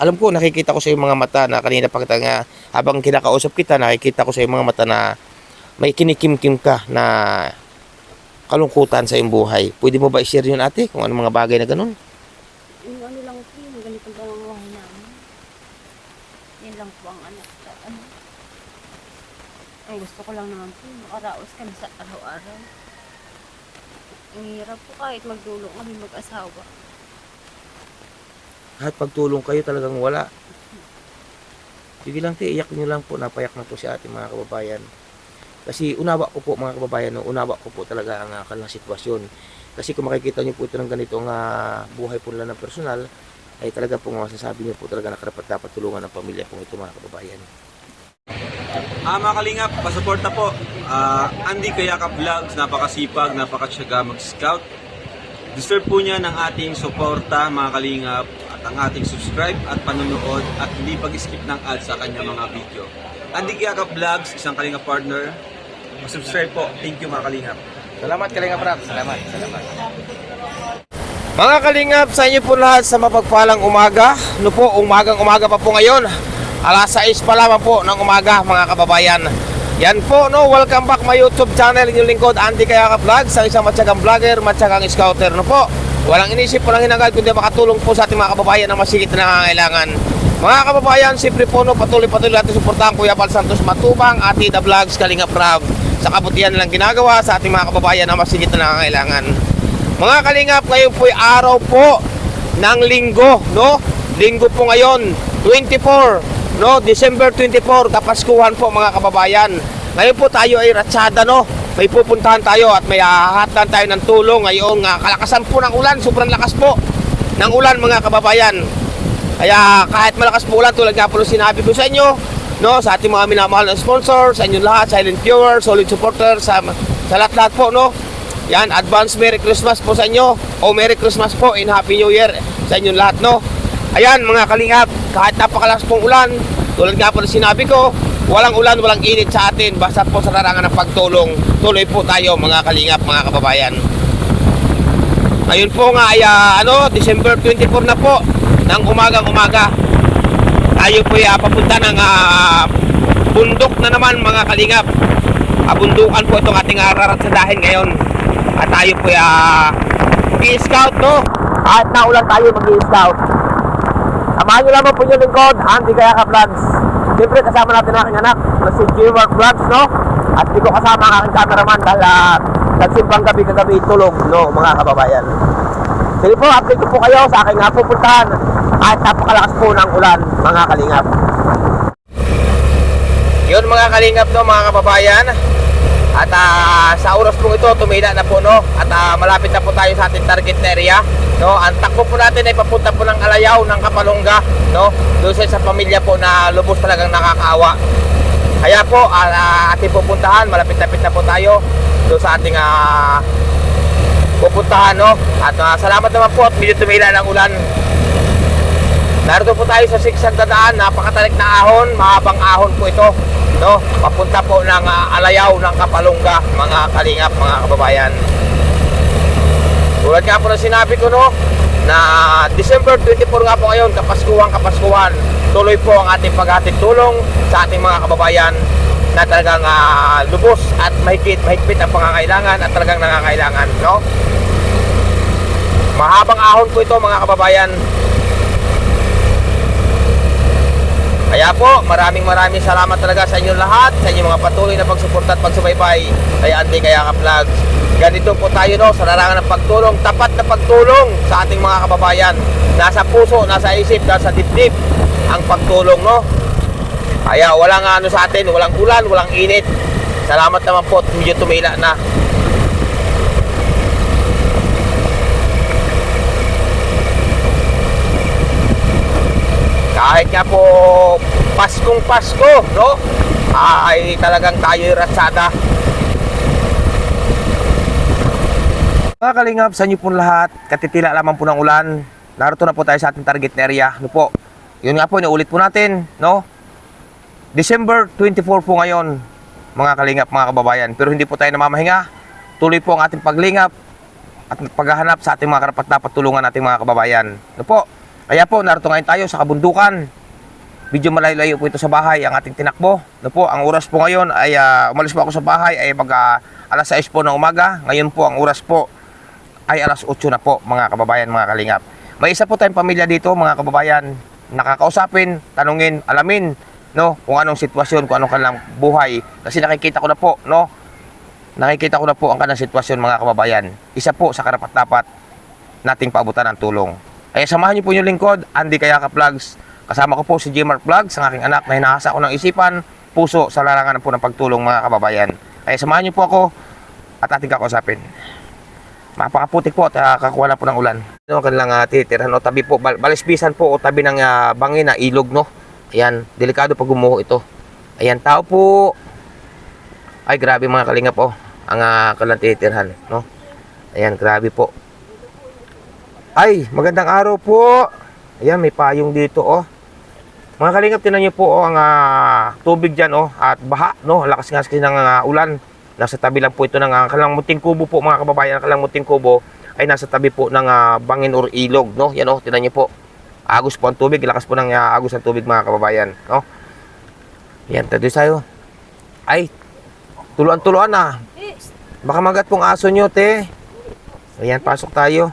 alam ko, nakikita ko sa iyong mga mata na kanina pa kita nga, habang kinakausap kita, nakikita ko sa iyong mga mata na may kinikimkim ka na kalungkutan sa iyong buhay. Pwede mo ba i-share yun, ate, kung ano mga bagay na ganun? Yung ano lang po, yung ganitong pamamahay namin. Yan lang po ang anak. Ano, ang gusto ko lang naman po, makaraos kami sa araw-araw. Ang hirap po kahit magdulong kami mag-asawa. Kahit pagtulong kayo talagang wala. Sige lang, te, iyak nyo lang po, napayak na po si ate, mga kababayan. Kasi unawa ko po, mga kababayan, no, unawa ko po talaga ang kanilang sitwasyon. Kasi kung makikita nyo po ito ng ganitong buhay po nila ng personal, ay talaga po masasabi nyo po talaga na karapat dapat tulungan ng pamilya po ito, mga kababayan. Mga kalingap, pasuporta po. Andy Kayaka Vlogs, napakasipag, napakasyaga mag-scout. Deserve po niya ng ating suporta, mga kalingap, at ang ating subscribe at panonood at hindi pag-skip ng ads sa kanya mga video. Andy Kayaka Vlogs, isang kalingap partner. Subscribe po. Thank you, mga kalingap. Salamat, Kalingap Rap. Salamat. Mga Kalingap, sa inyo po lahat sa mapagpalang umaga. Ano po, umaga pa po ngayon. Alas 6 pa lamang po ng umaga, mga kababayan. Yan po, no, welcome back my YouTube channel, inyong lingkod, Andy Kayaka Vlogs, sa isang matyagang vlogger, matyagang scouter, no po. Walang inisip, walang hinangad, kundi makatulong po sa ating mga kababayan na masigit na nangangailangan. Mga kababayan, siyempre po, no, patuloy natin suportahan Kuya Bal Santos Matubang, Ate The Vlogs, Kalingap Rap, sa kabutihan nilang ginagawa sa ating mga kababayan na masigit na nangangailangan. Mga Kalingap, ngayon po ay araw po ng linggo, no? Linggo po ngayon, 24, no? December 24, Kapaskuhan po, mga kababayan. Ngayon po tayo ay ratsada, no? May pupuntahan tayo at may hahatan tayo ng tulong ngayong kalakasan po ng ulan, sobrang lakas po ng ulan, mga kababayan. Kaya kahit malakas po ulan, tulad nga po sinabi ko sa inyo, no, sa ating mga minamahal na sponsors, sa inyong lahat, silent viewers, solid supporters, sa lahat-lahat po, no. Yan, advance Merry Christmas po sa inyo, o Merry Christmas po and Happy New Year sa inyong lahat, no. Ayan, mga kalingap, kahit napakalakas pong ulan, tulad nga po na sinabi ko, walang ulan, walang init sa atin, basta po sa larangan ng pagtulong, tuloy po tayo, mga kalingap, mga kababayan. Ngayon po nga ay December 24 na po ng umagang-umaga. Tayo po ay papunta ng bundok na naman, mga kalingap. Bundukan po itong ating raratsadahin ngayon. At tayo po ay mag-i-scout, no? Kahit naulan tayo mag-i-scout. Samahan nyo lamang po yung lingkod, Andy Kayaka Vlogs. Siyempre kasama natin ang aking anak na si G-Work Vlogs, no? At di ko kasama ang aking cameraman dahil nagsimpang gabi-gabi tulog, no, mga kababayan. Sige po, update ko po kayo sa aking pupuntahan kahit napakalakas po ng ulan, mga kalingap. Yun, mga kalingap, no, mga kababayan. At sa oras po ito, tumila na po, no? At malapit na po tayo sa ating target area, no? Ang takbo po natin ay papunta po ng Alayaw, ng Kapalungga, no? Doon sa pamilya po na lubos talagang nakakaawa. Kaya po, ating pupuntahan, malapit-lapit na po tayo doon sa ating pupuntahan, no? At salamat naman po at medyo tumila ng ulan. Narito po tayo sa siksag na daan, napakatarik na ahon, mahabang ahon po ito, no? Papunta po ng Alayaw, ng Kapalungga, mga kalingap, mga kababayan. Tulad nga po na sinabi ko, no, na December 24 nga po ngayon, Kapaskuhan. Tuloy po ang ating paghatid tulong sa ating mga kababayan na talagang lubos at mahigpit ang pangangailangan at talagang nangangailangan, no? Mahabang ahon po ito, mga kababayan. Kaya po, maraming salamat talaga sa inyong lahat, sa inyong mga patuloy na pagsuporta at pagsubaybay kay Andy Kayaka Vlogs. Ganito po tayo, no, sa larangan ng pagtulong, tapat na pagtulong sa ating mga kababayan. Nasa puso, nasa isip, nasa dibdib ang pagtulong, no. Kaya walang sa atin, walang ulan, walang init. Salamat naman po at medyo tumila na. Kahit nga po Paskong Pasko, no? Ay talagang tayo'y ratsada. Mga kalingap, sa inyo po lahat, katitila lamang po ng ulan. Narito na po tayo sa ating target area, no po. Yun nga po, inuulit po natin, no? December 24 po ngayon, mga kalingap, mga kababayan. Pero hindi po tayo namamahinga. Tuloy po ang ating paglingap at paghahanap sa ating mga karapat-dapat tulungan nating mga kababayan. No po. Kaya po, narito ngayon tayo sa kabundukan. Medyo malayo-layo po ito sa bahay, ang ating tinakbo. Ano po, ang oras po ngayon ay umalis po ako sa bahay ay alas 6 po ng umaga. Ngayon po, ang oras po ay alas 8 na po, mga kababayan, mga kalingap. May isa po tayong pamilya dito, mga kababayan, nakakausapin, tanungin, alamin, no, kung anong sitwasyon, kung anong kanilang buhay. Kasi nakikita ko na po, no, nakikita ko na po ang kanilang sitwasyon, mga kababayan. Isa po sa karapat-dapat nating paabutan ng tulong. Kaya samahan niyo po yung lingkod, Andy Kayaka Vlogs. Kasama ko po si Jmar Vlogs, ang aking anak na hinahasa ko ng isipan, puso sa larangan po ng pagtulong, mga kababayan. Kaya samahan niyo po ako at ating kakausapin. Mapakaputik po at kakuha na po ng ulan. Ano ang kanilang titirahan o tabi po, balisbisan po o tabi ng bangin na ilog, no? Ayan, delikado pag gumuho ito. Ayan, tao po. Ay, grabe mga kalingap po. Ang kanilang titirahan, no? Ayan, grabe po. Ay, magandang araw po. Ayan, may payong dito, oh. Mga kalingap, tinan niyo po ang tubig dyan, oh, at baha, no? Lakas nga kasi ng ulan. Nasa tabi lang po ito ng kanilang munting kubo po, mga kababayan. Ang kanilang munting kubo ay nasa tabi po ng bangin or ilog, no? Yan, oh, tinan niyo po. Agos po ang tubig, lakas po ng agos ang tubig, mga kababayan, no? Yan, tayo tayo. Ay, tuluan-tuluan na. Baka magat pong aso nyo, te. Ayan, pasok tayo.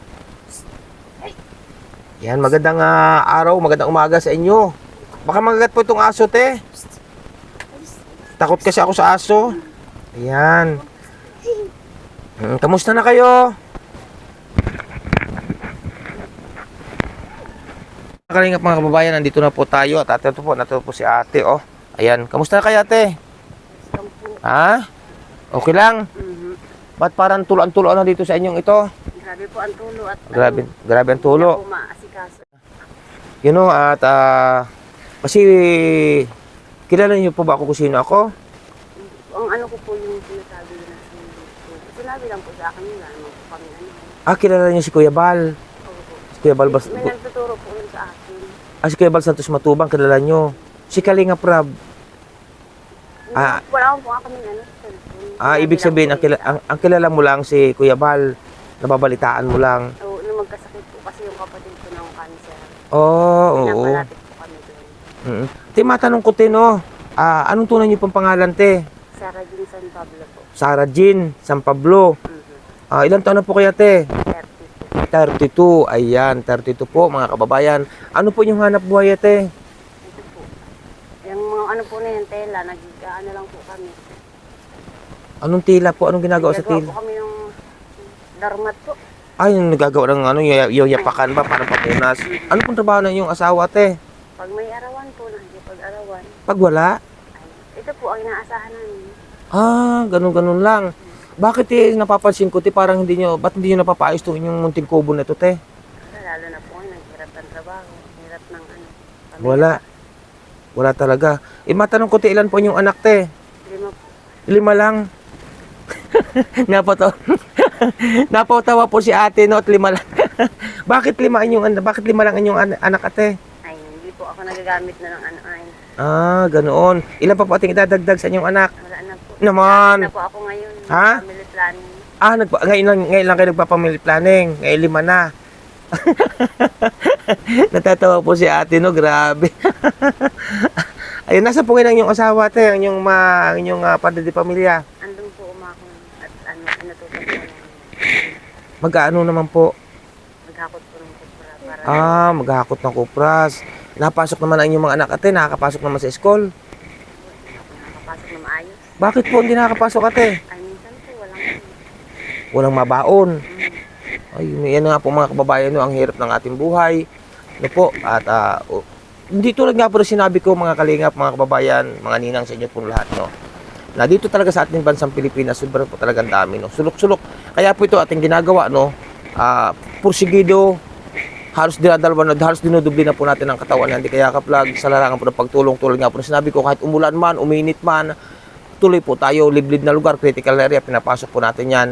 Yan, magandang araw, magandang umaga sa inyo. Baka magagat po itong aso, te. Takot kasi ako sa aso. Ayan. Kamusta na kayo? Kalingap mga kababayan, nandito na po tayo. At nato po si ate, oh. Ayan, kamusta na kayo, ate? Ha? Okay lang? Ba't parang tulo-tulo na dito sa inyong ito? Grabe po ang tulo at Grabe ang tulo. Hindi ako maasikaso. You know, at kasi kilala niyo po ba ako kung sino ako? Ang ano ko po yung sinasabi na sinabi lang po sa akin yun, ano po kami Kilala niyo si Kuya Bal. Si Kuya Bal Bas... May nagtuturo po yun sa akin. Si Kuya Bal Santos Matubang, kilala niyo. Si Kalinga Prab. Wala akong po kami cellphone. Ibig sabihin, ang kilala mo lang si Kuya Bal. Nababalitaan mo lang. Oo, nung magkasakit po kasi yung kapatid ko ng cancer. Oo. Pinapalapit po kami doon. Te, matanong ko, te, no? Anong tunay niyo pang pangalan, te? Sarah Jean San Pablo po. Sarah Jean San Pablo. Ilang taon na po kaya, te? 32. Ayan, 32 po, mga kababayan. Ano po yung hanap buhay, te? Ito po. Yung mga ano po na yung tela, ano lang po kami. Anong tila po? Anong ginagawa sa Nagagawa tila? po kami ng darmat po. Ay, yung nagagawa ng yayapakan ba? Parang papunas. Ano pong trabaho na yung asawa, te? Pag may arawan po, nakikipag-arawan. Pag wala? Ay, ito po ang inaasahan namin. Ganun-ganun lang. Bakit, napapansin ko, ba't hindi nyo napapaayos to yung munting kubo na to, te? Lalo na po ngayon, naghirap ng trabaho. Hirap ng pamilya. Wala. Wala talaga. Matanong ko, ilan po yung anak, te? 5 po. 5 lang. Napatawa po si ate, no? At 5 lang. Bakit 5 lang inyong anak, ate? Ay, hindi po ako nagagamit na ng ano ay. Ganoon. Ilan pa po ating idadagdag sa inyong anak? Wala na po. Naman. Wala na po ako ngayon. Ha? Family planning. Ngayon lang kayo nagpa-family planning. Ngayon 5 na. Natatawa po si ate, no? Grabe. Ayun, nasa po ngayon ang inyong asawa, te? Ang inyong padre de pamilya? Andun po umakong at natutunan po namin. Mag-ano naman po? Maghakot po ng kupra para Maghakot ng kupras. Napasok naman ang inyong mga anak, ate? Nakakapasok naman sa school? nakapasok na maayos. Bakit po hindi nakakapasok, ate? Ay, minsan po Walang mabaon. Ay, yan nga po mga kababayan, no? Ang hirap ng ating buhay. Ano po? At hindi tulad nga po na sinabi ko, mga kalingap, mga kababayan, mga ninang sa inyo po lahat, no? Na dito talaga sa ating bansang Pilipinas, sobrang po talagang dami, no? Sulok-sulok. Kaya po ito ating ginagawa, no? Pursigido, halos dinudubli na po natin ang katawan ng Andy Kayaka Vlog sa larangan po ng pagtulong. Tulad nga po na sinabi ko, kahit umulan man, uminit man, tuloy po tayo, liblib na lugar, critical area, pinapasok po natin yan.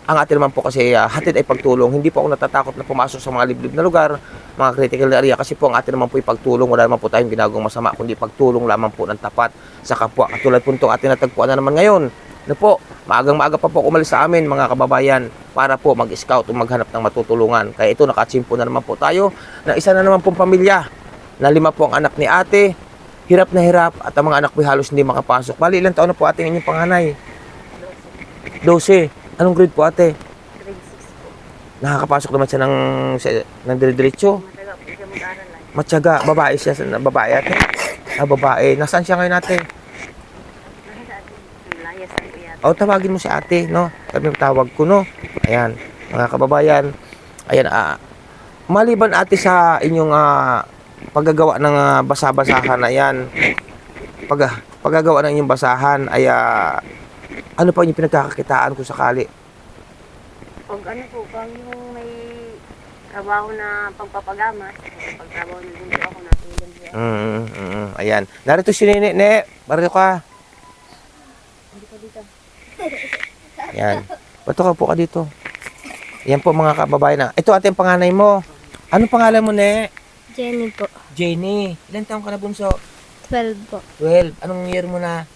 Ang atin naman po kasi hatid ay pagtulong. Hindi po ako natatakot na pumasok sa mga liblib na lugar, mga critical area, kasi po ang atin naman po ay pagtulong. Wala naman po tayong ginagawang masama, kundi pagtulong lamang po ng tapat sa kapwa. Katulad po itong atin natagpuan na naman ngayon. Ano po, maagang-maaga pa po umalis sa amin mga kababayan para po mag-scout o maghanap ng matutulungan. Kaya ito, nakatsimpo na naman po tayo na isa na naman pong pamilya na 5 po ang anak ni ate. Hirap na hirap at ang mga anak po halos hindi makapasok. Bali, ilang taon na po ating inyong panganay? 12. Anong grade po ate? Grade 6 po. Nakakapasok naman siya ng dire-diretso. Mataga po siya mag-aral ay. Matyaga, babae siya, babae ate. Babae. Nasaan siya ngayon ate? Nasa dati, ang layas ang kuya. O, tawagin mo si ate, no? Sabi tawag ko, no? Ayan, mga kababayan. Ayan, maliban ate sa inyong paggagawa ng basa-basahan, ayan. Paggagawa ng inyong basahan, ay ano pa yung pinagkakakitaan kung sakali? Pag ano po, pag yung may trabaho na pagpapagamas, pagtrabaho ng bunso ako, natulong siya. Ayan. Narito si Nene, ne. Narito ka. Dito. Ayan. Bato ka po ka dito. Ayan po mga kababayan na. Ito ate ang panganay mo. Anong pangalan mo, ne? Jenny po. Jenny. Ilan taong ka na bunso? 12 po. 12. Anong year mo na?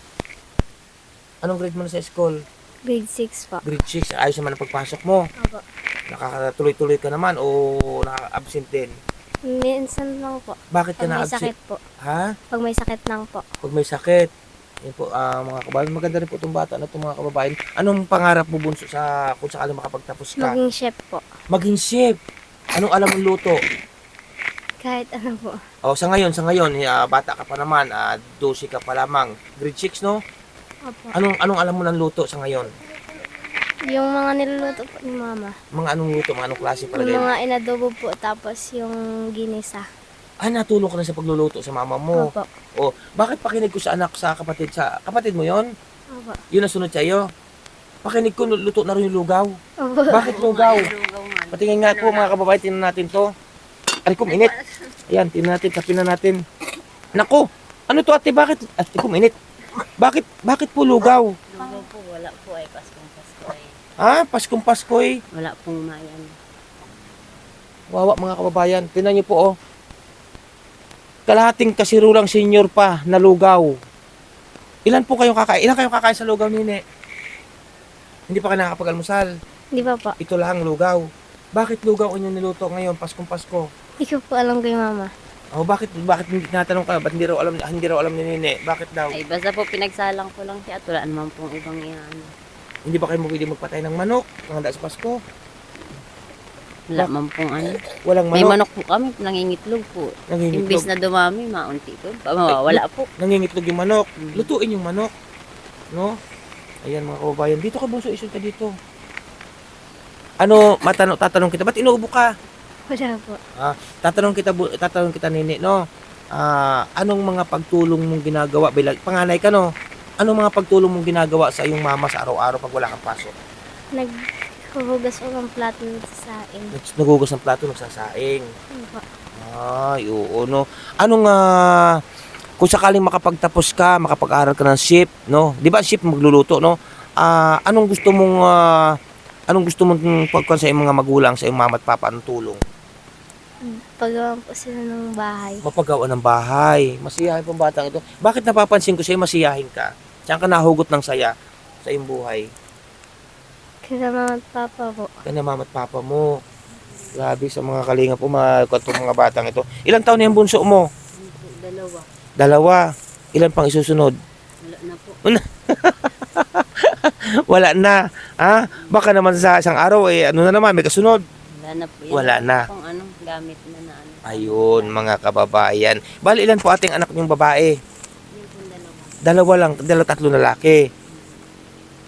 Anong grade mo na sa school? Grade 6 po. Grade 6. Ayos naman ang pagpasok mo. Opo. Nakakatuloy-tuloy ka naman o naka-absent din? Minsan lang po. Bakit ka Pag may na-absent? sakit po. Ha? Pag may sakit lang po. Pag may sakit. Yan po, mga kababayan. Maganda rin po itong bata na itong mga kababayan. Anong pangarap mo bunso sa kung sakali makapagtapos ka? Maging chef po. Maging chef. Anong alam mong luto? Kahit ano po. O, sa ngayon, bata ka pa naman, 12 ka pa lamang. Grade 6, no? Opo. Anong alam mo ng luto sa ngayon? Yung mga niluluto po ni mama. Mga anong luto, mga anong klase pala Yung din? mga inadobo po, tapos yung ginisa. Natulong ka na sa pagluluto sa mama mo. Opo. O, bakit pakinig ko sa anak, sa kapatid mo yon? Opo. Yun ang sunod sa'yo? Pakinig ko, luto na rin yung lugaw. Opo. Bakit lugaw? Patingin nga po mga kababayan, tingnan natin to. Ay, kuminit. Ayan, tingnan natin, tapin na natin. Nako, ano to ate, bakit? Ate, kuminit. Bakit po lugaw? Lugaw po, wala po ay Paskong Pasko ay. Paskong Paskoy. Wala pong mayan. Wawa mga kababayan, tingnan niyo po oh. Kalahating kasirulang senior pa na lugaw. Ilan kayong kakain sa lugaw nini? Hindi pa ka nakakapag-almusal. Di ba po? Ito lang lugaw. Bakit lugaw ang inyong niluto ngayon, Paskong Pasko? Hindi ko po alam kay mama. Bakit hindi tinatanong ka? Ba't hindi raw alam ni Nene? Bakit daw? Ay, basta po pinagsalang ko lang siya at wala naman pong ibang iyan. Hindi ba kayo pwede magpatay ng manok? Panganda sa Pasko? Wala man pong ano. Walang May manok? manok po kami, nangingitlog po. Nangingitlog. Imbis na dumami, maunti po. Wala po. Nangingitlog yung manok. Mm. Lutuin yung manok. No? Ayan mga kababayan. Dito ka bunso, isun ka dito. Tatanong kita, ba't inuubo ka? Wala po. Tatanong kita Nene, no? Anong mga pagtulong mong ginagawa bilang panganay ka, no? Anong mga pagtulong mong ginagawa sa iyong mama sa araw-araw pag wala kang pasok? Naghuhugas ko ng plato sa saing. Nagugas ng plato, nagsasaing. Ano po? Ay, oo, no? Anong, kung sakaling makapagtapos ka, makapag-aral ka ng ship, no? Di ba ship magluluto, no? Anong gusto mong pagkuhan sa iyong mga magulang, sa iyong mama at papa, anong tulong? Pagawa po sila ng bahay. Mapagawa ng bahay. Masiyahin pong batang ito. Bakit napapansin ko sa'yo masiyahin ka? Saan ka nahugot ng saya sa iyong buhay? Kaya mama at papa po. Kaya mama at papa mo. Grabe sa mga kalinga po, mga batang ito. Ilang taon na yung bunso mo? Dalawa. 2. Ilan pang isusunod? Wala na po. Wala na. Baka naman sa isang araw, ano na naman, may kasunod. Wala na po. Yan Wala na. Pang gamit na ano. Ayun, mga kababayan. Bali, ilan po ating anak niyong babae? Yun pong dalawa. 2 3 lalaki.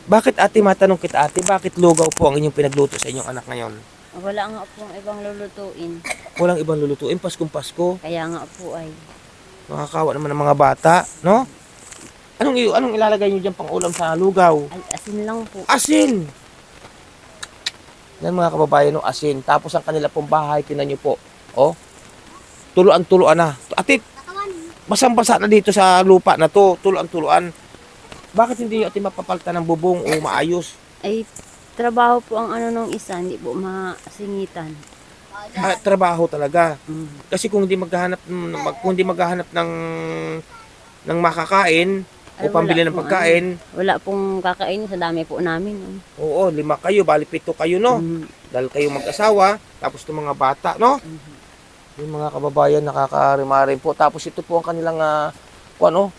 Bakit ate, matanong kita ate, bakit lugaw po ang inyong pinagluto sa inyong anak ngayon? Wala nga pong ibang lulutuin. Walang ibang lulutuin, Paskong Pasko. Kaya nga po ay. Nakakawa naman ng mga bata, no? Anong ilalagay niyo diyan pang ulam sa lugaw? Ay, asin lang po. Asin! Yan mga kababayan, no? Asin. Tapos ang kanila pong bahay, tinan niyo po. Oh, tuluan-tuluan na. Ate, basang-basa na dito sa lupa na to. Tuluan-tuluan. Bakit hindi niyo ate mapapalta ng bubong o maayos? Ay, trabaho po ang ano nung isa, hindi po masingitan. Trabaho talaga. Mm. Kasi kung hindi maghahanap ng makakain, Ay, pambili wala ng pong pagkain. Wala pong kakainin sa dami po namin. Oo, 5 kayo, bali 7 kayo, no? Dahil kayo mag-asawa, tapos itong mga bata, no? Yung mga kababayan nakakarima rin po. Tapos ito po ang kanilang, kung ano,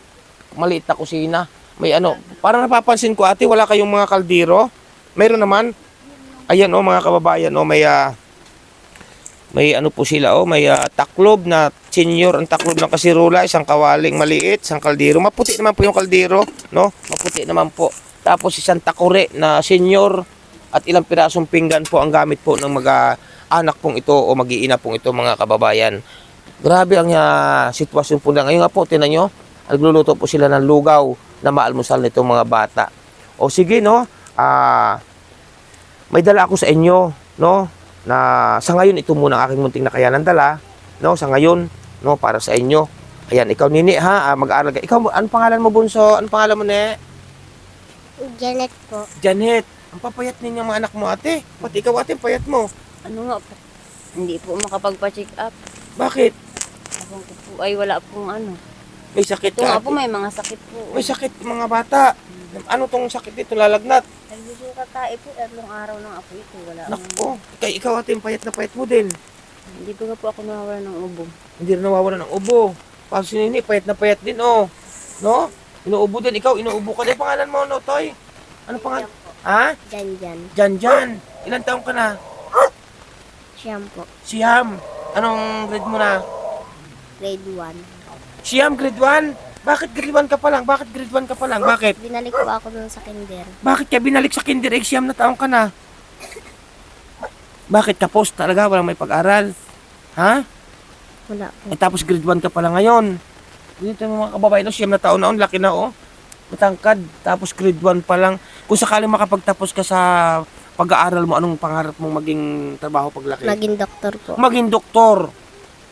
maliit na kusina. May ano, parang napapansin ko ate, wala kayong mga kaldero. Meron naman. Ayan oh mga kababayan, oh, may ano po sila, oh, may taklob na senior, ang taklob ng kasirula, isang kawaling maliit, isang kaldero. Maputi naman po yung kaldero, no? Maputi naman po. Tapos isang takure na senior at ilang pirasong pinggan po ang gamit po ng mga anak pong ito o mag-iina pong ito mga kababayan. Grabe ang sitwasyon po na ngayon nga po, tinan nyo, nagluluto po sila ng lugaw na maalmusal nitong mga bata. O sige, no? May dala ako sa inyo, no? Na sa ngayon ito muna ang aking munting nakayanan dala, no? Sa ngayon, no, para sa inyo. Ayan, ikaw nini ha, mag-aaral ka. Ikaw, ano pangalan mo bunso? Ano pangalan mo ne? Janet po. Janet. Ang papayat ninyo mga anak mo ate. Pati ikaw ate, payat mo. Ano nga po, hindi po makapagpa-check up. Bakit? Ako po ay wala pong ano. May sakit Ito ka nga po ate? may mga sakit po. May sakit mga bata. Ano tong sakit dito lalagnat? Nagsusuka tayo po, 3 araw ng ako ito. Wala akong- Nako, ikaw ate, payat na payat mo din. Hindi po nga po ako nawawala ng ubo. Hindi rin nawawala ng ubo. Paso si Nini, payat na payat din, oh. No? Inuubo din. Ikaw, inuubo ka din. Pangalan mo, no, Toy? Ano pangalan? Ha? Jan. Jan. Ilan taong ka na? Siyam po. Siyam. Anong grade mo na? Grade 1. Siyam, grade 1? Bakit grade 1 ka pa lang? Bakit grade 1 ka pa lang? Bakit? Binalik po ako doon sa kinder. Bakit ka binalik sa kinder? Siyam na taong ka na. Bakit ka post talaga? Walang may pag-aral. Ha? Wala po. Eh, tapos grade 1 ka pa lang ngayon. Dito mga kababayan, no, siyam na taon na, on, laki na, oh. Matangkad. Tapos grade 1 pa lang. Kung sakaling makapagtapos ka sa pag-aaral mo, anong pangarap mong maging trabaho paglaki? Maging doktor po. Maging doktor.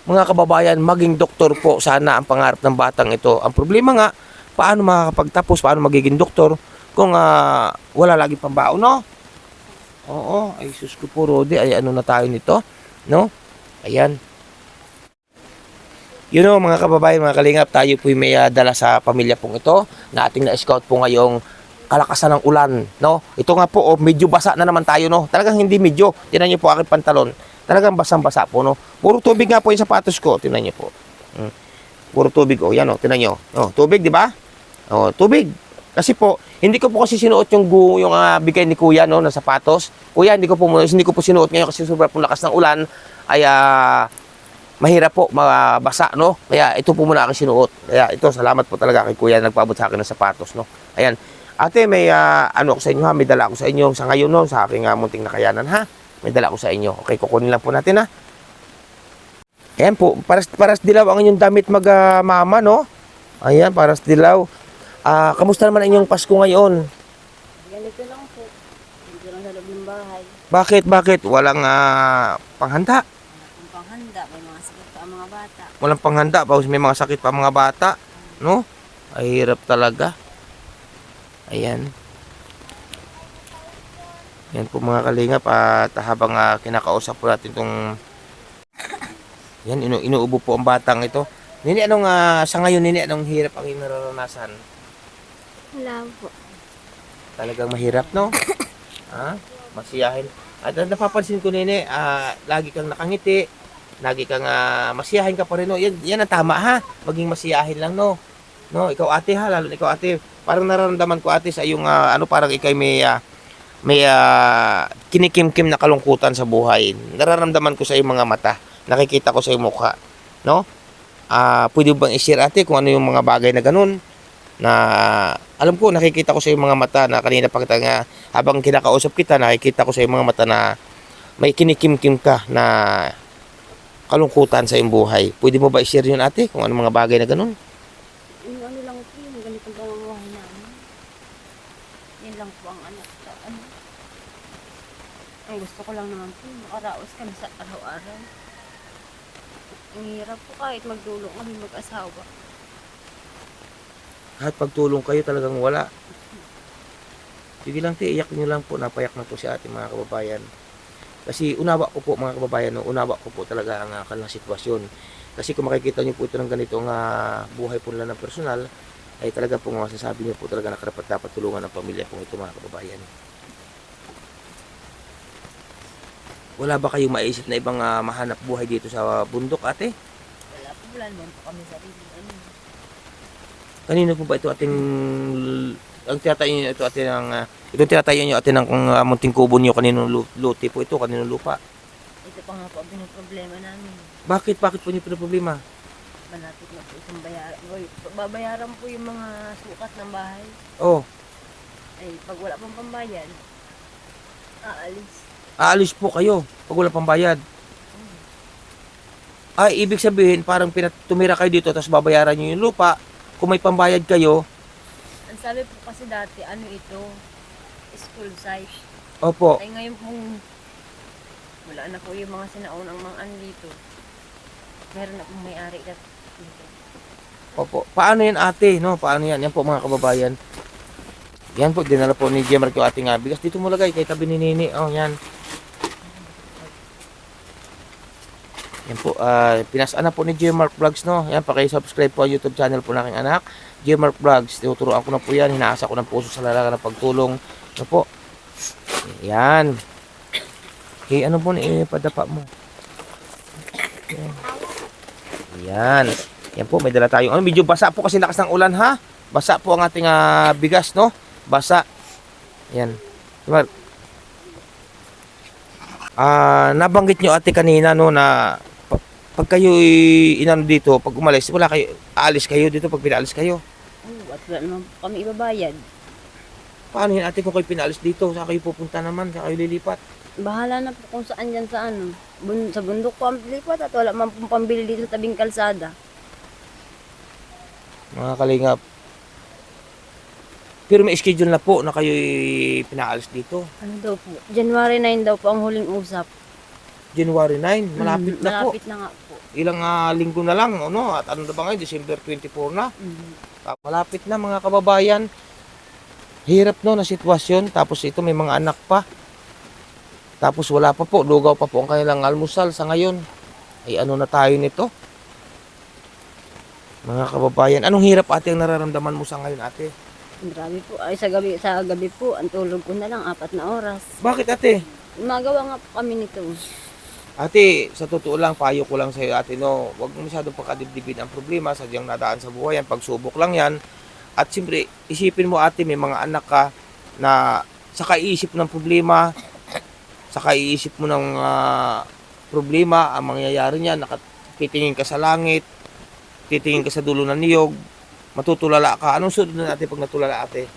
Mga kababayan, maging doktor po sana ang pangarap ng batang ito. Ang problema nga, paano makakapagtapos, paano magiging doktor kung wala lagi pambao, no? Oo, ay sus ko po, Rodi, ay ano na tayo nito, no? Ayan. You know, mga kababayan, mga kalingap, tayo po may dala sa pamilya pong ito na ating na-scout po ngayong kalakasan ng ulan, no? Ito nga po, oh, medyo basa na naman tayo, no? Talagang hindi medyo. Tingnan niyo po aking pantalon. Talagang basang-basa po, no? Puro tubig nga po yung sapatos ko. Tingnan niyo po. Puro tubig, oh. Yan, oh. Tingnan niyo. Oh, tubig, di ba? Oh, tubig. Kasi po, hindi ko po kasi sinuot yung bigay ni Kuya, no, na sapatos. Kuya, hindi ko po sinuot ngayon kasi sobrang pong lakas ng ulan. Ay, mahirap po, mabasa, no? Kaya ito po muna aking sinuot. Kaya ito, salamat po talaga kay Kuya na nagpaabot sa akin ng sapatos, no? Ayan. Ate, may ano ako sa inyo, ha? May dala ako sa inyo sa ngayon, no? Sa aking munting nakayanan, ha? May dala ako sa inyo. Okay, kukunin lang po natin, ha? Ayan po, paras dilaw ang inyong damit mama, no? Ayan, paras dilaw. Kamusta naman ang inyong Pasko ngayon? Ganito lang po. Hindi lang sa loob ng bahay. Bakit? Walang panghanda. Ang panghanda, may mga sakit pa ang mga bata. Walang panghanda. Bawos may mga sakit pa mga bata. No? Ay, hirap talaga. Ayan. Yan po mga kalingap. At habang kinakausap po natin itong... Yan, inuubo po ang batang ito. Nini, sa ngayon, Nini, anong hirap ang nararanasan? Wala po. Talagang mahirap, no? Masiyahin. At napapansin ko, Nini, lagi kang nakangiti, lagi kang masiyahin ka pa rin, no? Yan ang tama, ha? Maging masiyahin lang, no? No, ikaw ate, ha? Lalo na ikaw ate. Parang nararamdaman ko, ate, sa iyong, parang ikay may kinikimkim na kalungkutan sa buhay. Nararamdaman ko sa iyong mga mata. Nakikita ko sa iyong mukha, no? Pwede bang i-share, ate, kung ano yung mga bagay na ganun? Na alam ko, nakikita ko sa iyong mga mata na kanina pa kita nga, habang kinakausap kita, nakikita ko sa iyong mga mata na may kinikimkim ka na kalungkutan sa iyong buhay. Pwede mo ba i-share yun, ate, kung ano mga bagay na ganun? Yung ano lang po, yung ganitong pamamahay namin. Yan lang po ang anak. Ano? Ang gusto ko lang naman po, makaraos kami sa araw-araw. Ang hirap po kahit magdulong kami mag-asawa. Kahit pagtulong kayo talagang wala. Sige lang, te, iyak nyo lang po. Napayak na po si ate, mga kababayan. Kasi unawa ko po, mga kababayan, no? Unawa ko po talaga ang kanilang sitwasyon. Kasi kung makikita nyo po ito ng ganitong buhay po nila ng personal, ay talaga pong masasabi niyo po talaga na karapat dapat tulungan ang pamilya pong ito mga kababayan. Wala ba kayong maisip na ibang mahanap buhay dito sa bundok, ate? Wala naman po kami sarili. Kanino po ba ito ating ang tinatayo niyo ito ate ng itong tinatayo niyo ate ng munting kubo niyo kaninong luti po ito, kaninong lupa? Ito pa nga po ang problema namin. Bakit po niyo problema? Malapit na po isang bayaran. Babayaran po yung mga sukat ng bahay. Oh, Ay, pag wala pang pambayad, aalis. aalis po kayo pag wala pang bayad. Ay, ibig sabihin parang tumira kayo dito tapos babayaran niyo yung lupa. Kung may pambayad kayo, Ang sabi po kasi dati, ano ito, school site. opo. Ay ngayon pong wala na po yung mga sinaunang mga ano dito. Meron na pong may-ari na dito. Opo. Paano yan ate, no? Paano yan? Yan po mga kababayan. Yan po, dinala po ni Jemar yung ating bigas. Dito mo lagay, kay tabi ni Nini. Oh, yan. Yan po, pinasaan na po ni Jmark Vlogs, no? Yan, paki-subscribe po ang YouTube channel po ng aking anak, Jmark Vlogs. Tinuturoan ko na po yan, hinaasa ko ng puso sa lalaga ng pagtulong. Ano po? Yan. Okay, ano po padapa mo? Yan. Yan. Yan po, may dala tayong, medyo basa po kasi lakas ng ulan, ha? Basa po ang ating bigas, no? Basa. Yan. Jmark. Nabanggit nyo ate kanina, no, na pag kayo inano dito, pag umalis, wala kayo, aalis kayo dito pag pinaalis kayo. At wala naman po kami ibabayad. Paano yan ate kung kayo pinaalis dito? Saan kayo pupunta naman? Saan kayo lilipat? Bahala na po kung saan dyan sa ano. Sa bundok po ang lipat at wala man pong pambili dito sa tabing kalsada. Mga kalingap. Pero may schedule na po na kayo pinaalis dito. Ano daw po? January 9 daw po ang huling usap. January 9, malapit na po. Malapit na nga po. Ilang linggo na lang, ano? At ano na ba ngayon? December 24 na. Mhm. Malapit na mga kababayan. Hirap no na sitwasyon. Tapos ito may mga anak pa. Tapos wala pa po. Lugaw pa po ang kanilang almusal sa ngayon. Ay ano na tayo nito? Mga kababayan. Anong hirap ate ang nararamdaman mo sa ngayon ate? Grabe po. Ay sa gabi po, ang tulog ko na lang 4 na oras. Bakit ate? Magawa nga po kami nito. Ate, sa totoo lang, payo ko lang sa iyo ate no. Huwag mo masyadong pakadibdibin ang problema. Sadyang nadaan sa buhay yan. Pagsubok lang yan. At siyempre, isipin mo ate, may mga anak ka na sa kaiisip ng problema, sa kaiisip mo ng problema, ang mangyayari niya, titingin ka sa langit, titingin ka sa dulo ng niyog, matutulala ka. Anong sunod na natin pag natulala ate?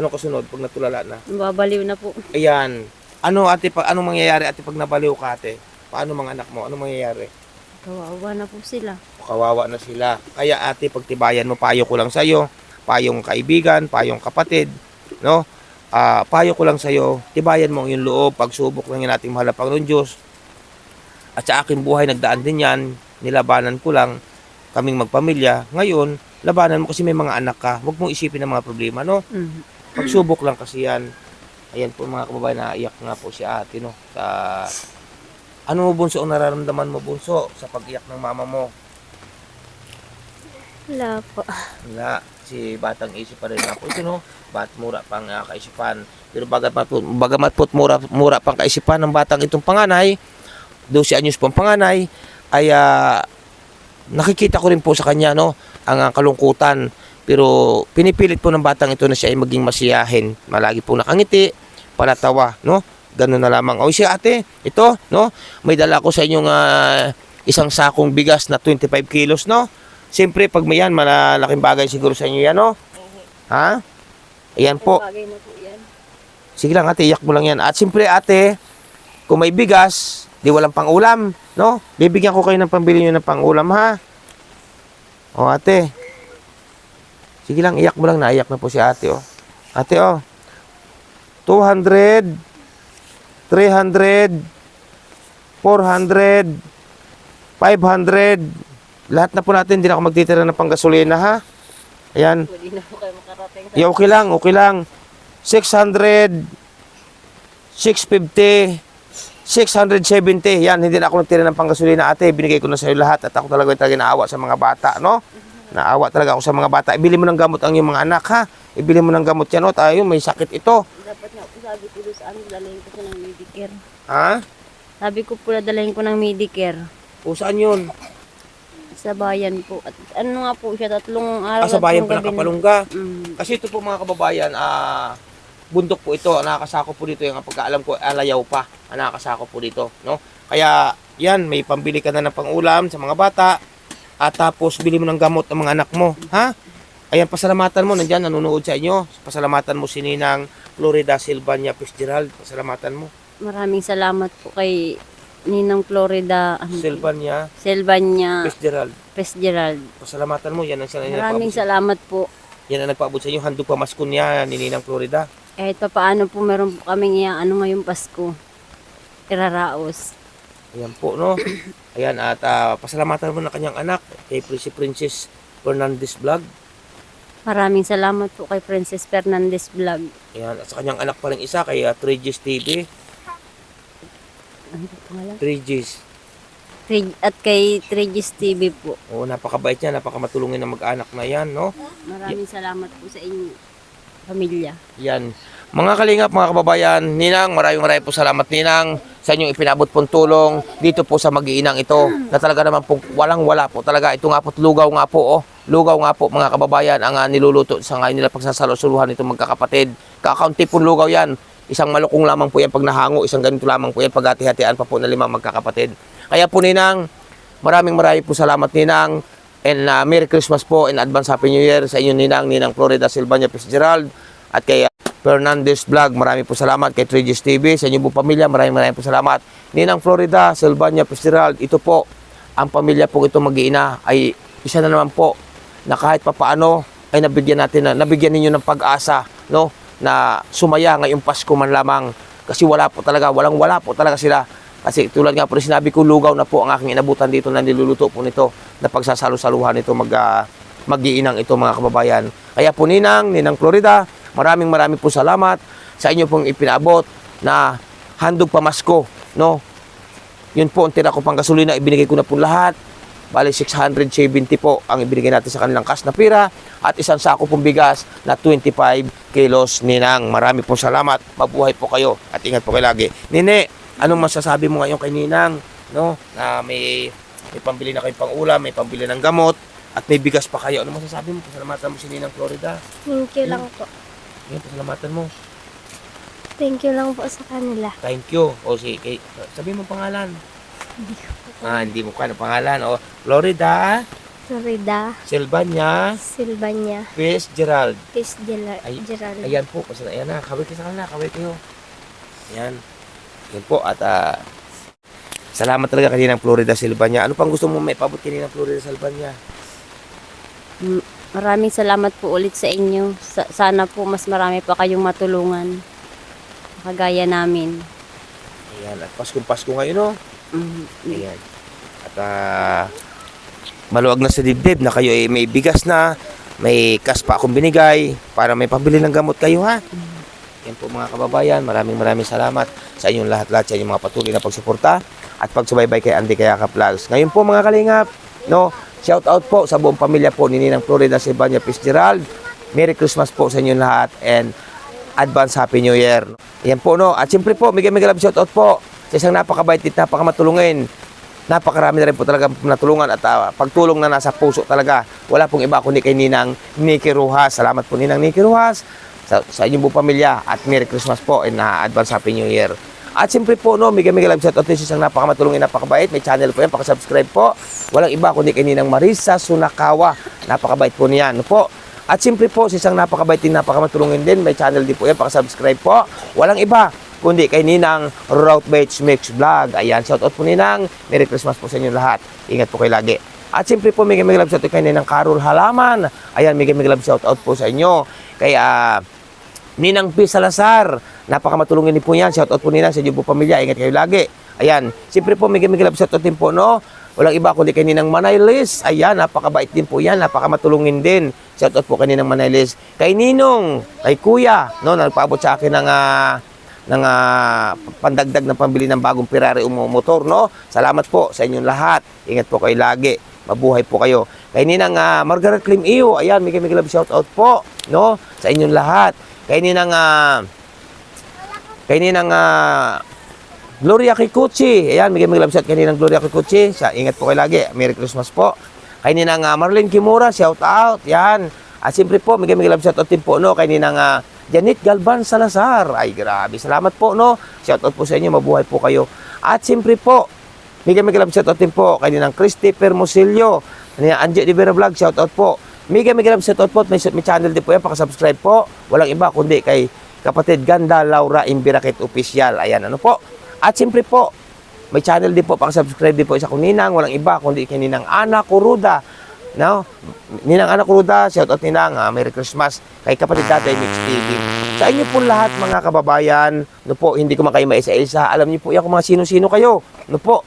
Anong kasunod pag natulala na? Babaliw na po. Ayan. Ano ate, anong mangyayari ate pag nabaliw ka ate? Paano mga anak mo? Anong mangyayari? Kawawa na po sila. Kawawa na sila. Kaya ate, pagtibayan mo, payo ko lang sa'yo, payong kaibigan, payong kapatid, no? Payo ko lang sa'yo, tibayan mo yung loob, pagsubok lang yung ating mahal na Panginoon Diyos. At sa aking buhay, nagdaan din yan, nilabanan ko lang, kaming magpamilya. Ngayon, labanan mo kasi may mga anak ka, huwag mong isipin ang mga problema, no? Mhm. Pagsubok lang kasi yan. Ayan po mga kababayan, naiyak nga po si ate, no? Ano mo bunso ang nararamdaman mo bunso sa pag-iyak ng mama mo? Wala po. Wala. Si batang isip pa rin nga po ito, no? Mura pang kaisipan. Pero bagamat po mura pang kaisipan ng batang itong panganay, 12 anyos po ang panganay, ay nakikita ko rin po sa kanya, no? Ang kalungkutan. Pero pinipilit po ng batang ito na siya ay maging masiyahin. Malagi po nakangiti, palatawa, no? Ganun na lamang. O siya ate, ito, no? May dala ko sa inyong isang sakong bigas na 25 kilos, no? Siyempre, pag may yan, malaking bagay siguro sa inyo yan, no? Ha? Ayan po. Bagay na po yan. Sige lang ate, iyak mo lang yan. At siyempre ate, kung may bigas, di walang pang-ulam, no? Bibigyan ko kayo ng pambili nyo ng pang-ulam, ha? O ate. Sige lang, iyak mo lang. Naiyak na po si ate, oh. Ate, oh. 200, 300, 400, 500. Lahat na po natin, hindi na ako magtitira ng panggasolina, ha? Ayan. Pwede na po kayo makarating sa... Yeah, okay lang, okay lang. 600, 650, 670. Yan, hindi na ako nagtira ng panggasolina ate. Binigay ko na sa iyo lahat at ako talaga yung naawa sa mga bata, no? Naawa talaga ako sa mga bata. Ibili mo ng gamot ang iyong mga anak, ha? Ibili mo ng gamot yan, o. Tayo, may sakit ito. Dapat nga po sabi ko doon sa amin, dalahin ko siya ng Medicare. Ha? Sabi ko po dalahin ko ng Medicare. O, saan yun? Sa bayan po. At ano nga po siya, 3 araw. Sa bayan 3 pa gabi na- nakapalungga. Mm. Kasi ito po mga kababayan, bundok po ito, nakakasako po dito yung pagkaalam ko, alayaw pa, nakakasako po dito, no? Kaya yan, may pambili ka na ng pangulam sa mga bata at tapos bili mo ng gamot ng mga anak mo, ha? Ayan, pasalamatan mo, nandyan, nanonood sa inyo. Pasalamatan mo si Ninang Florida Silvania Fitzgerald, pasalamatan mo. Maraming salamat po kay Ninang Florida Silvania Silvania Fitzgerald, Fitzgerald. pasalamatan mo, yan ang Maraming salamat po. yan ang nagpaabot sa inyo, handog pamaskon niya ni Ninang Florida. Kahit pa paano po meron po kaming ano ngayong Pasko. Iraraos. Ayan po, no? Ayan, at pasalamatan mo na kanyang anak, kay si Princess Fernandez Vlog. Maraming salamat po kay Princess Fernandez Vlog. Ayan, at sa kanyang anak pa rin isa, kay 3G's TV. Ano po pangalan? 3G's. At kay 3G's TV po. Oo, napakabait niya, napakamatulungin na mag-anak na yan, no? Maraming salamat po sa inyo, pamilya. Yan. Mga kalingap, mga kababayan, Ninang, maraming po salamat, Ninang, sa inyong ipinabot pong tulong dito po sa mag-iinang ito, na talaga naman po walang-wala po talaga. Ito nga po, lugaw nga po, oh. Lugaw nga po, mga kababayan, ang niluluto sa ngayon nila pagsasalo-suluhan itong magkakapatid. Kakaunti pong lugaw yan. Isang malukong lamang po yan pag nahango, isang ganito lamang po yan pag hati-hatian pa po na 5 magkakapatid. Kaya po, Ninang, maraming po salamat, Ninang, and Merry Christmas po and Advance Happy New Year sa inyong Ninang Florida Silvania Fitzgerald, at kay Fernandez Vlog, marami po salamat. Kay 3G's TV, sa inyong buong pamilya, maraming po salamat. Ninang Florida Silvania Fitzgerald, ito po, ang pamilya po ito mag-iina ay isa na naman po na kahit papaano ay nabigyan ninyo ng pag-asa, no, na sumaya ngayong Pasko man lamang, kasi walang wala po talaga sila. Kasi tulad nga po rin sinabi ko, lugaw na po ang aking inabutan dito na niluluto po nito, na pagsasalo-saluhan ito mag-iinang ito, mga kababayan. Kaya po, Ninang Florida, maraming po salamat sa inyo pong ipinabot na handog pamasko, no? Yun po, ang tira ko pang gasolina, ibinigay ko na po lahat. Bali, 670 po ang ibinigay natin sa kanilang cash na pira, at isang sako pong bigas na 25 kilos, Ninang. Marami po salamat. Mabuhay po kayo at ingat po kayo lagi. Nine, anong masasabi mo ngayon kay Ninang, no? Na may pambili na kayong pang-ulam, may pambili ng gamot, at may bigas pa kayo. Ano masasabi mo? Pasalamatan mo si Ninang Florida. Thank you lang po. Ngayon, pasalamatan mo. Thank you lang po sa kanila. Thank you. O sabi mo pangalan. Hindi mo ka na pangalan. O, Florida Florida Silvania Silvania Fitzgerald. Fitzgerald. Ayan po. Ayan na. Kaway kayo sa kanila. Kaway kayo. Ayan. Ayan po. At salamat talaga kay Ninang Florida Silvania. Ano pang gusto mo may pabot kay Ninang Florida Silvania? Maraming salamat po ulit sa inyo. Sana po mas marami pa kayong matulungan. Kagaya namin. Ayan. At Pasko ngayon, no? Mm. Ayan. At maluwag na sa dibdib na kayo ay may bigas na, may cash pa akong binigay para may pambili ng gamot kayo, ha? Yan po, mga kababayan, maraming salamat sa inyong lahat sa inyong mga patuloy na pagsuporta at pagsubaybay kay Andy Kayaka Vlogs. Ngayon po, mga kalingap, no, shout out po sa buong pamilya po ni Ninang Florida Silvania Fitzgerald. Merry Christmas po sa inyong lahat and Advance Happy New Year. Yan po, no. At siyempre po, mega love shout out po sa isang napakabait at napakamatulungin. Napakarami na rin po talaga natulungan at pagtulong na nasa puso talaga. Wala pong iba kundi kay Ninang Nikki Rojas. Salamat po, Ninang Nikki Rojas, sa inyong buong pamilya, at Merry Christmas po and Advance Happy New Year. At siyempre po, no, mega love shout out sa isang napakamatulungin, napakabait. May channel po yan, pakasubscribe po. Walang iba kundi kay Ninang Marisa Sunakawa. Napakabait po niyan, no po. At siyempre po, sa isang napakabait din, napakamatulungin din, may channel din po yan, pakasubscribe po. Walang iba kundi kay Ninang Route Beach Mix Vlog. Ayan, shoutout po, Ninang. Merry Christmas po sa inyo lahat. Ingat po kayo lagi. At siyempre po, mega love shoutout kay Ninang Carol Halaman. Ayan, mega love shoutout po sa inyo. Kay Ninang P. Salazar. Napakamatulungin din po yan. Shoutout po, Ninang, sa inyo po pamilya. Ingat kayo lagi. Ayan, siyempre po, mega love shoutout din po, no? Walang iba kundi kay Ninang Manaylis. Ayan, napakabait din po yan. Napakamatulungin din. Shoutout po kay Ninang Manaylis. Kay Ninong, kay Kuya, no? Nagpaabot sa akin ng pandagdag na pambili ng bagong Ferrari motor, no? Salamat po sa inyong lahat. Ingat po kayo lagi. Mabuhay po kayo. Kay Ninang Margaret Lim Iyo, ayan, may love shout out po, no? Sa inyong lahat. Kay Ninang Gloria Kikuchi, ayan, may love shout kay Ninang Gloria Kikuchi. Ingat po kayo lagi. Merry Christmas po. Kay Ninang Marlene Kimura, shout out, yan. At siyempre po, may love shout out din po, no? Kay Ninang Janet Galban Salazar. Ay, grabe. Salamat po, no? Shout out po sa inyo. Mabuhay po kayo. At siyempre po, may love shout out din po kay Ninang Christopher Mosilio. Ninang Angie de Vera Vlog, shout out po. May love shout out po. May channel din po yan. Pakasubscribe po. Walang iba kundi kay kapatid Ganda Laura Imbirakit Official. Ayan, ano po. At siyempre po, may channel din po. Pakasubscribe din po isa kong Ninang. Walang iba kundi kay Ninang Ana Kuruda. No? Ninang Ana Kuruda, shout out Ninang. Merry Christmas. Kay kapatid Tatay Mix TV. Sa inyo po lahat mga kababayan, no po, hindi ko makayo maisa-isa. Alam niyo po yan kung mga sino-sino kayo. No po.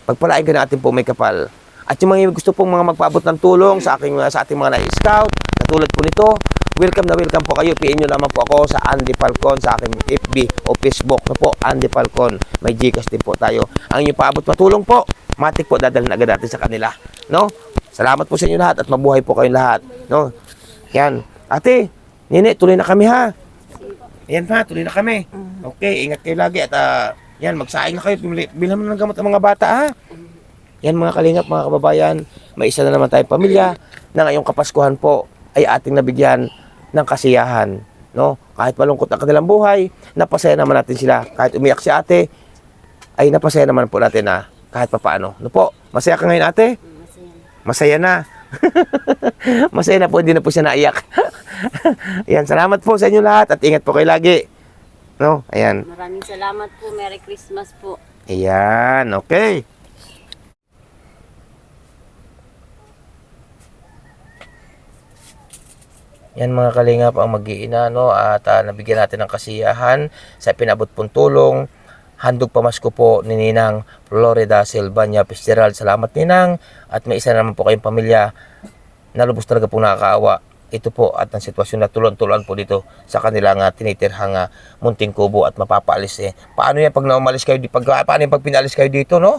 Pagpalain ka natin po may kapal. At yung mga gusto pong mga magpaabot ng tulong sa ating mga na-scout, katulad po nito, welcome na welcome po kayo. PM nyo naman po ako sa Andy Falcon sa aking FB o Facebook. No po, Andy Falcon. May Gcash din po tayo. Ang inyong paabot matulong po, matik po dadalhin agad natin sa kanila. No? Salamat po sa inyo lahat at mabuhay po kayong lahat. No? Yan. Ate, Nene, tuloy na kami ha. Ayan pa, tuloy na kami. Okay, ingat kayo lagi at yan, magsaing na kayo. Bilhan mo ng gamot ang mga bata ha. Yan mga kalingap, mga kababayan, may isa na naman tayong pamilya na ngayong Kapaskuhan po ay ating nabigyan ng kasiyahan. No? Kahit malungkot ang kanilang buhay, napasaya naman natin sila. Kahit umiyak si ate, ay napasaya naman po natin na kahit papaano. No po? Masaya ka ngayon ate? Masaya na. Masaya na po, hindi na po siya naiyak. Ayan, salamat po sa inyo lahat at ingat po kayo lagi. No? Ayan. Maraming salamat po. Merry Christmas po. Ayan, okay. Yan mga kalingap ang mag-iina, no? At nabigyan natin ng kasiyahan sa pinabot pong tulong. Handog pamasko po ni Ninang Florida Silvania Fitzgerald. Salamat Ninang. At may isa naman po kayong pamilya na lubos talaga pong nakakaawa. Ito po at ang sitwasyon na tulon-tuloan po dito sa kanilang tinitirhang munting kubo at mapapaalis eh. Paano yan pag naumalis kayo? Paano yan pag pinalis kayo dito, no?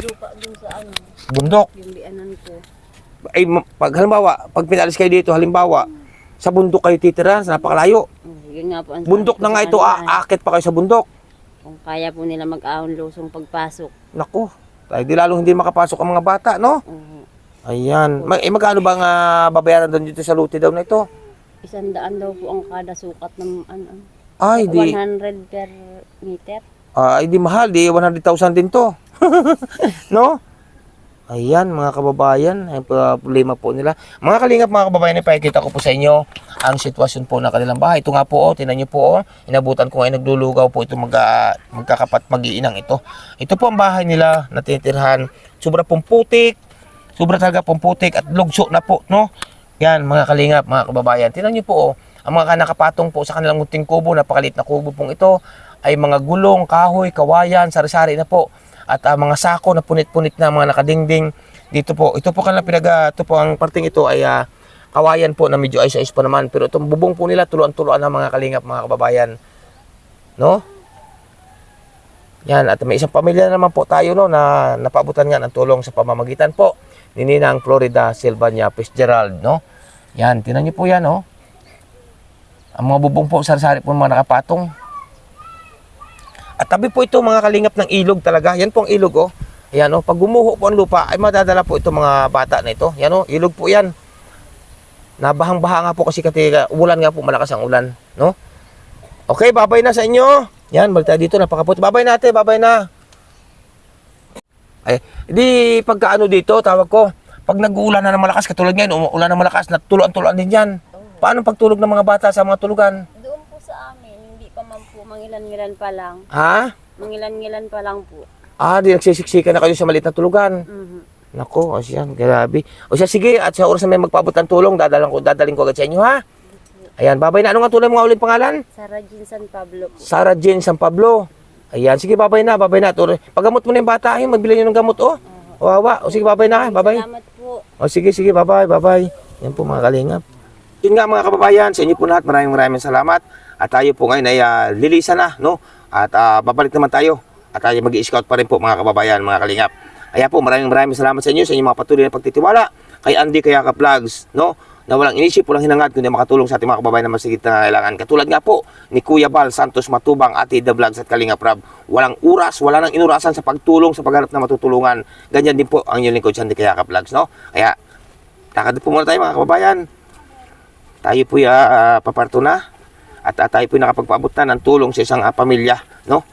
Lupa dun sa ano, Bundok. yung bianan ko. Ay, pag halimbawa, pag pinalis kayo dito, halimbawa, sa bundok kayo titira, sa napakalayo. Yun nga po ang Bundok sabi ko na nga sa ito, kanila, aakit pa kayo sa bundok. kung kaya po nila mag-ahon lusong pagpasok. Naku, tayo di lalo hindi makapasok ang mga bata, no? Ayan. Magkano bang babayaran doon dito sa luti daw na ito? 100 daw po ang kada sukat ng ano. Ay, di. 100 per meter. Ay, di mahal. Di 100,000 din to. No? Ayan, mga kababayan. Ang problema po nila. Mga kalingap, mga kababayan, ipakikita ko po sa inyo ang sitwasyon po ng kanilang bahay. Ito nga po, tinan nyo po, inabutan ko ngayon, naglulugaw po ito magkakapat mag-iinang ito. Ito po ang bahay nila na tinitirhan. Sobra pong putik. Sobra talaga pong putik at lugso na po, no? Yan, mga kalingap, mga kababayan. Tinan nyo po, ang mga nakapatong po sa kanilang munting kubo, napakaliit na kubo pong ito, ay mga gulong, kahoy, kawayan, sari-sari na po. At mga sako na punit-punit na mga nakadingding dito po. Ito po ito po ang parting ito ay kawayan po na medyo ayos-ayos pa naman. Pero itong bubong po nila, tuluan-tuluan ng mga kalingap, mga kababayan. No? Yan, at may isang pamilya naman po tayo, no, na napaabutan nga ng tulong sa pamamagitan po ni Ninang Florida Silvania Fitzgerald, no? Yan, tinan niyo po yan, no? Ang mga bubong po, sari-sari po mga nakapatong. At tabi po ito mga kalingap ng ilog talaga. Yan po ang ilog, oh. Ayan, oh. Pag gumuho po ang lupa, ay madadala po itong mga bata na ito. Yan, oh. Ilog po yan. Nabahang-baha nga po kasi ulan nga po, malakas ang ulan, no? Okay, babay na sa inyo. Yan, balik tayo dito, napakaputi. Babay na ate, babay na. Ay, di pagkaano dito, tawag ko, pag nag-uulan na ng malakas, katulad ngayon, umuulan na malakas, natuluan-tuluan din yan. Paano pagtulog ng mga bata sa mga tulugan? Doon po sa amin, hindi pa man po, mangilan-ngilan pa lang. Ha? Mangilan-ngilan pa lang po. Di nagsisiksikan na kayo sa maliit na tulugan. Nako, o siya, grabe. O siya, sige, at sa oras na may magpaabot ng tulong, dadaling ko agad sa inyo, ha? Ayan, babay na. Ano nga tulad mga ulit pangalan? Sarah Jean San Pablo po. Sarah Jean San Pablo. Ayan, sige, babay na, babay na. Paggamot mo na yung bata, ayun, magbili nyo ng gamot, oh. Wawa, o sige, babay na, babay. Salamat po. O sige, babay, babay. Yan po mga kalingap. Yun nga mga kababayan, sa inyo po lahat, maraming salamat. At tayo po ngayon ay lilisan na, no? At babalik naman tayo. At tayo mag-i-scout pa rin po mga kababayan, mga kalingap. Kaya po, maraming salamat sa inyo, sa inyong mga patuloy na pagtitiwala kay Andy Kayaka Vlogs, no? Na walang inisip, walang hinangad, kundi makatulong sa ating mga kababayan na masigit na kailangan. Katulad nga po ni Kuya Bal Santos Matubang, Ate The Vlogs at Kalinga Prab. Walang oras, wala nang inurasan sa pagtulong, sa paghanap na matutulungan. Ganyan din po ang inyong lingkod sa Andy Kayaka Vlogs, no? Kaya, lakad po muna tayo mga kababayan. Tayo po paparto na. At tayo po nakapagpaabot na ng tulong sa isang pamilya, no?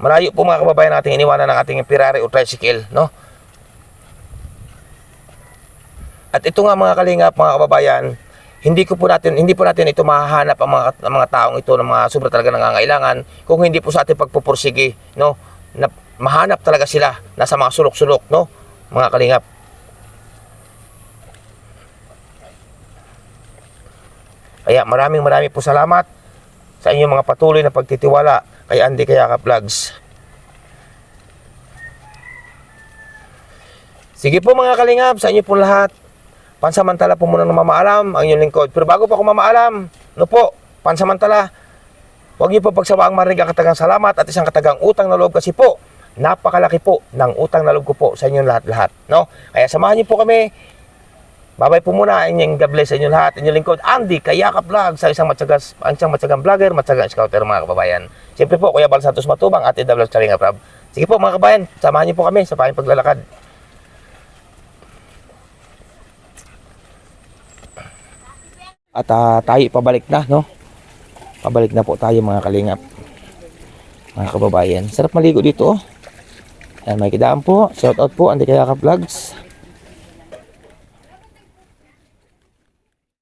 Malayo po mga kababayan natin iniwanan ng ating Ferrari o tricycle, no? At ito nga mga kalingap, mga kababayan, hindi po natin ito mahahanap ang mga taong ito ng mga sobra talaga nangangailangan kung hindi po sa ating pagpupursige, no? Na mahanap talaga sila nasa mga sulok-sulok, no? Mga kalingap. Kaya maraming po salamat sa inyong mga patuloy na pagtitiwala kay Andy Kayaka Vlogs. Sige po mga kalingap, sa inyo po lahat. Pansamantala po muna mamaalam ang inyong lingkod. Pero bago po ako mamaalam, no po, pansamantala, huwag niyo po pagsawaang marinig ang katagang salamat at isang katagang utang na loob kasi po, napakalaki po ng utang na loob ko po sa inyong lahat-lahat. No? Kaya samahan niyo po kami. Babay po muna, inyong God bless sa inyong lahat. Inyong lingkod, Andy Kayaka Vlog, sa isang matyagang vlogger, matyagang scouter mga kababayan. Siyempre po, Kuya Bal Santos Matubang, Ate The Vlogs Kalinga Prab. Sige po mga kababayan, samahan niyo po kami sa paming paglalakad. At tayo pabalik na, no? Pabalik na po tayo mga kalingap, mga kababayan. Sarap maligo dito, oh. Ayan, may kidaan po. Shout out po, Andy Kayaka Vlogs.